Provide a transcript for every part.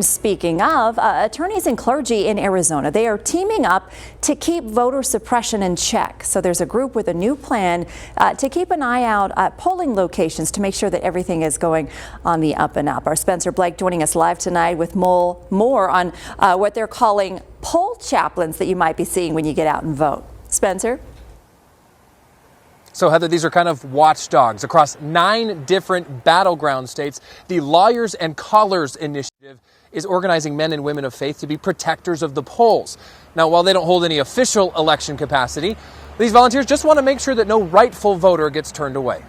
Speaking of, attorneys and clergy in Arizona, they are teaming up to keep voter suppression in check. So there's a group with a new plan to keep an eye out at polling locations to make sure that everything is going on the up and up. Our Spencer Blake joining us live tonight with more on what they're calling poll chaplains that you might be seeing when you get out and vote. Spencer? So, Heather, these are kind of watchdogs across 9 different battleground states. The Lawyers and Callers Initiative is organizing men and women of faith to be protectors of the polls. Now, while they don't hold any official election capacity, these volunteers just want to make sure that no rightful voter gets turned away.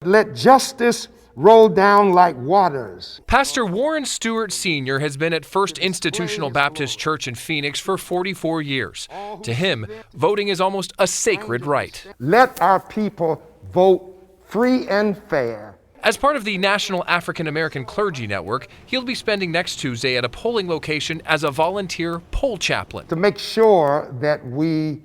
Let justice roll down like waters. Pastor Warren Stewart Sr. has been at First Institutional Baptist Church in Phoenix for 44 years. To him, voting is almost a sacred right. Let our people vote free and fair. As part of the National African American Clergy Network, he'll be spending next Tuesday at a polling location as a volunteer poll chaplain. To make sure that we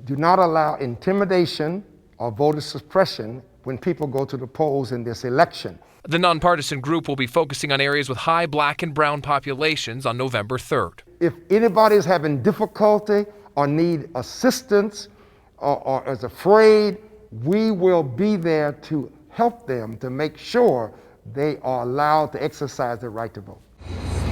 do not allow intimidation or voter suppression when people go to the polls in this election. The nonpartisan group will be focusing on areas with high black and brown populations on November 3rd. If anybody is having difficulty or need assistance or is afraid, we will be there to help them to make sure they are allowed to exercise their right to vote.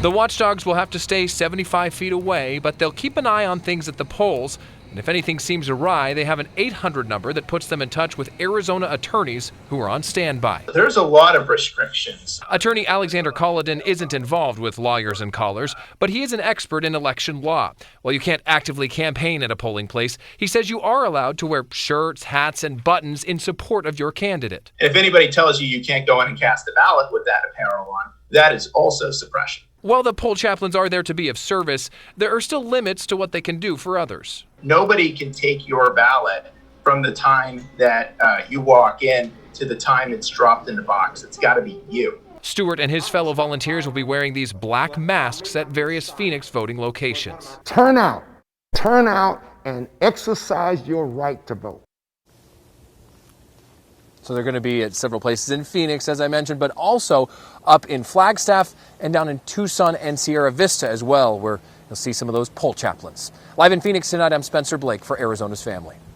The watchdogs will have to stay 75 feet away, but they'll keep an eye on things at the polls. And if anything seems awry, they have an 800 number that puts them in touch with Arizona attorneys who are on standby. There's a lot of restrictions. Attorney Alexander Colladin isn't involved with Lawyers and Callers, but he is an expert in election law. While you can't actively campaign at a polling place, he says you are allowed to wear shirts, hats, and buttons in support of your candidate. If anybody tells you you can't go in and cast a ballot with that apparel on, that is also suppression. While the poll chaplains are there to be of service, there are still limits to what they can do for others. Nobody can take your ballot from the time that you walk in to the time it's dropped in the box. It's got to be you. Stewart and his fellow volunteers will be wearing these black masks at various Phoenix voting locations. Turn out and exercise your right to vote. So they're going to be at several places in Phoenix, as I mentioned, but also up in Flagstaff and down in Tucson and Sierra Vista as well, where you'll see some of those poll chaplains. Live in Phoenix tonight, I'm Spencer Blake for Arizona's Family.